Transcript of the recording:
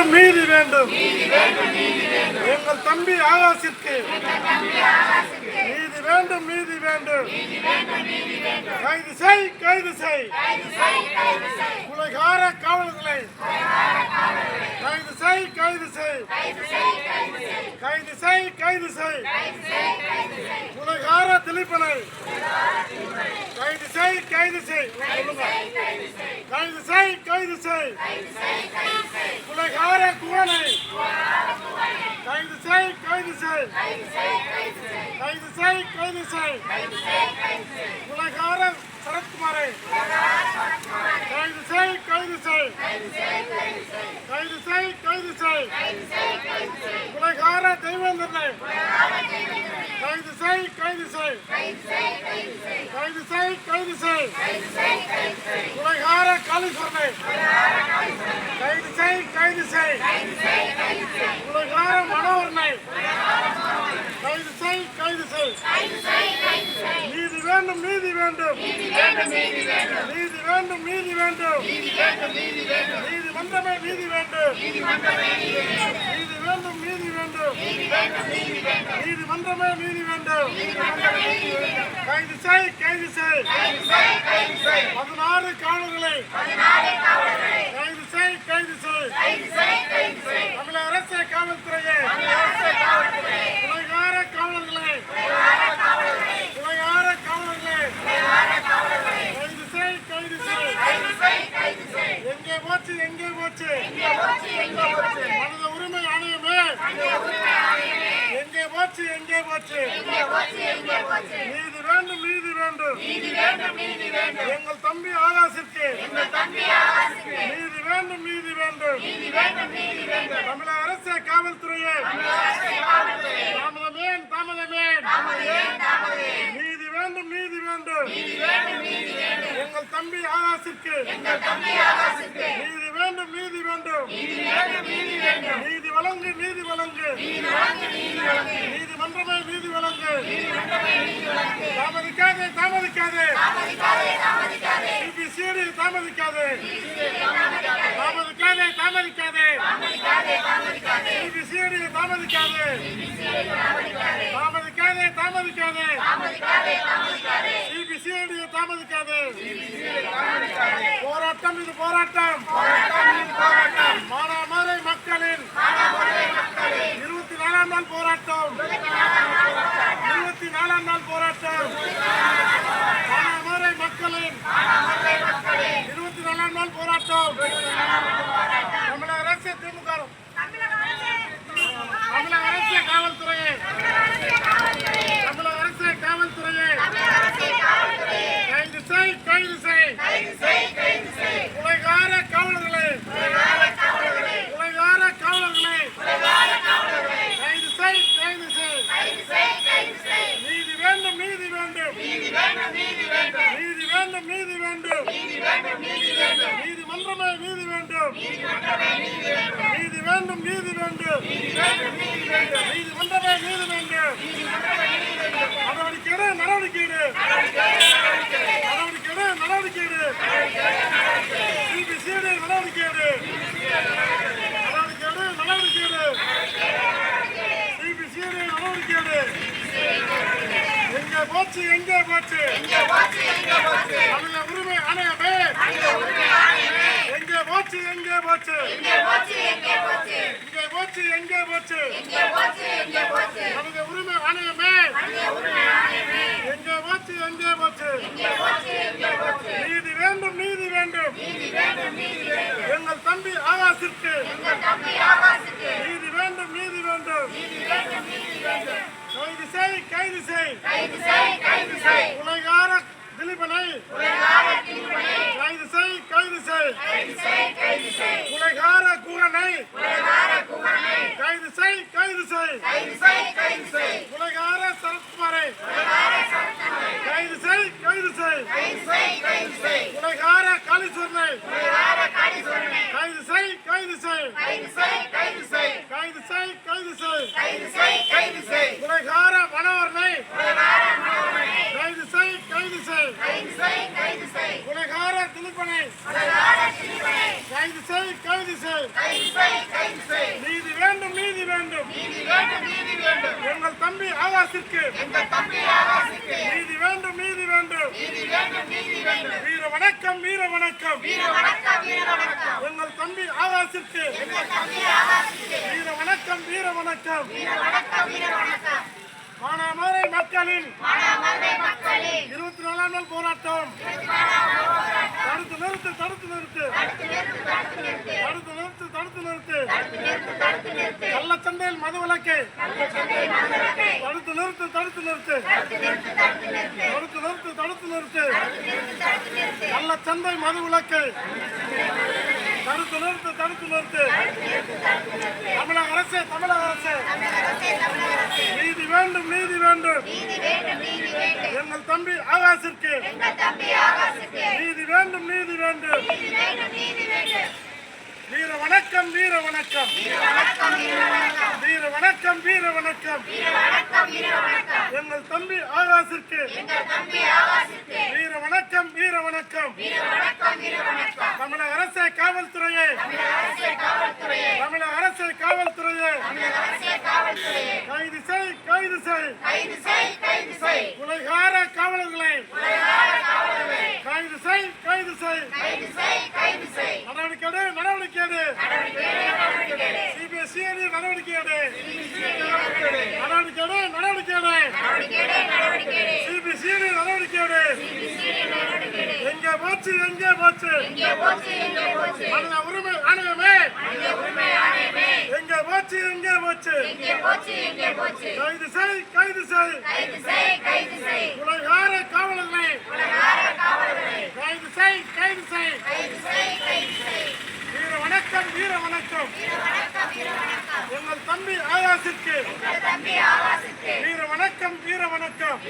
வேண்டும் நீதி வேண்டும் எங்கள் தம்பி ஆகாஷிற்கு நீதி வேண்டும் நீதி வேண்டும் கைது செய் கைது செய் கொலைகார காவலர்களை கைது செய் கைது செய் கைது செய் கைது செய் கொலைகார திலீபனை கைது செய் கைது செய் கைது செய் கைது செய் கொலைகார குவனை கைது செய் கைது செய் கைது செய் கைது செய் கொலைகார சரத்குமாரை கைது செய் கைது செய் கைது செய் கைது செய் கொலைகார தெய்வேந்திரனை கைது செய் கைது செய் கைது செய் கைது செய் கொலைகார காளீஸ்வரனை கைது செய் கைது செய் கொலைகார மனோகரனை கைது செய் கைது செய் நீதி வேண்டும் நீதி வேண்டும் நீதி வேண்டும் நீதி வேண்டும் நீதிமன்றமே நீதி வேண்டும் நீதி வேண்டும் நீதி வேண்டும் நீதிமன்றமே நீதி வேண்டும் கைது செய் கைது செய் 16 காவலர்களை கைது செய் கைது செய் தமிழக அரசு காவல்துறையை கொலைகார காவலர்களை கொலைகார காவலர்களை கைது செய் கைது செய் எங்கே போச்சு எங்கே போச்சு மனித உரிமை ஆணையமே எங்கே போச்சு எங்கே போச்சு நீதி வேண்டும் நீதி வேண்டும் எங்கள் தம்பி ஆகாஷிற்கு நீதி வேண்டும் நீதி வேண்டும் தமிழக அரசு காவல்துறையை தாமதமேன் நீதி வேண்டும் நீதி வேண்டும் எங்கள் தம்பி ஆகாஷிற்கு நீதி வேண்டும் நீதி வேண்டும் நீதி வழங்கு நீதிமன்றமே நீதி வழங்கு தாமதிக்காதே தாமதிக்காதே சிபிசிஐடி தாமதிக்காதே தாமதிக்காதே தாமதிக்காதே சிபிசிஐடி தாமதிக்காதே தாமதிக்காதே தாமதிக்காதே சிபிசிஐடி தாமதிக்காதே போராட்டம் இது போராட்டம் மானாமதுரை மக்களின் 24ஆம் நாள் போராட்டம் 24ஆம் நாள் போராட்டம் மானாமதுரை மக்களின் 24ஆம் நாள் போராட்டம் தமிழக அரசு திமுக தமிழக அரசு காவல்துறையை தமிழக அரசு காவல்துறையை கைது செய் கைது செய் கொலைகார காவலர்களை கொலைகார காவலர்களை கைது செய் கைது செய் நீதி வேண்டும் நீதி வேண்டும் நீதி வேண்டும் நீதி வேண்டும் நீதிமன்றமே நீதி வேண்டும் நீதி வேண்டும் நீதி வேண்டும் நீதிமன்றமே நீதி வேண்டும் நடவடிக்கை நடவடிக்கை நடவடிக்கை சிபிசிஐடி நடவடிக்கை சிபிசிஐடி நடவடிக்கை எங்கே போச்சு தமிழக உரிமை ஆணையமே எங்கே போச்சு எங்கே போச்சு தமிழக உரிமை ஆணையமே எங்கே போச்சு நீதி வேண்டும் நீதி வேண்டும் எங்கள் தம்பி ஆகாஷிற்கு நீதி வேண்டும் நீதி வேண்டும் கைது செய் கொலைகார திலீபனை கைது செய் கொலைகார குகனை கைது செய் கொலைகார சரத்குமாரை கைது செய் கொலைகார காளீஸ்வரனை கைது செய் கொலைகார மனோகரனை கைது செய் கொலைகார திலீபனை கைது செய் நீதி வேண்டும் நீதி வேண்டும் எங்கள் தம்பி ஆகாஷிற்கு நீதி வேண்டும் நீதி வேண்டும் வீர வணக்கம் வீர வணக்கம் எங்கள் தம்பி ஆகாஷிற்கு வீர வணக்கம் வீர வணக்கம் மானாமதுரை மக்களின் 24 நாள் போராட்டம் தடுத்து நிறுத்து தடுத்து நிறுத்து தடுத்து நிறுத்து தடுத்து நிறுத்து கள்ளச்சந்தையில் மது விலக்கை தடுத்து நிறுத்து தடுத்து நிறுத்து தடுத்து நிறுத்து தடுத்து நிறுத்து கள்ளச்சந்தை மது விலக்கை தடுத்து நிறுத்து தடுத்து நிறுத்து தமிழக அரசு நீதி வேண்டும் நீதி வேண்டும் எங்கள் தம்பி ஆகாஷிற்கு நீதி வேண்டும் நீதி வேண்டும் வீர வணக்கம் வீர வணக்கம் வீர வணக்கம் வீர வணக்கம் எங்கள் தம்பி ஆகாஷிற்கு வீர வணக்கம் வீர வணக்கம் தமிழக அரசே காவல்துறையே தமிழக அரசே காவல்துறையே கைது செய் கைது செய் உலகார காவலர்களை கைது செய் நடவடிக்கை எடு நடவடிக்கை எடு சிபிஎஸ்இ நடவடிக்கை எடு நடவடிக்கை எடு நடவடிக்கை எடு சிபிஎஸ்இ நடவடிக்கை எடு எங்கே போச்சு மனித உரிமை ஆணையமே எங்கே போச்சு கைது செய் உலகார காவலர்களை கைது செய் வீர வணக்கம் எங்கள் தம்பி ஆகாஷிற்கு வீர வணக்கம்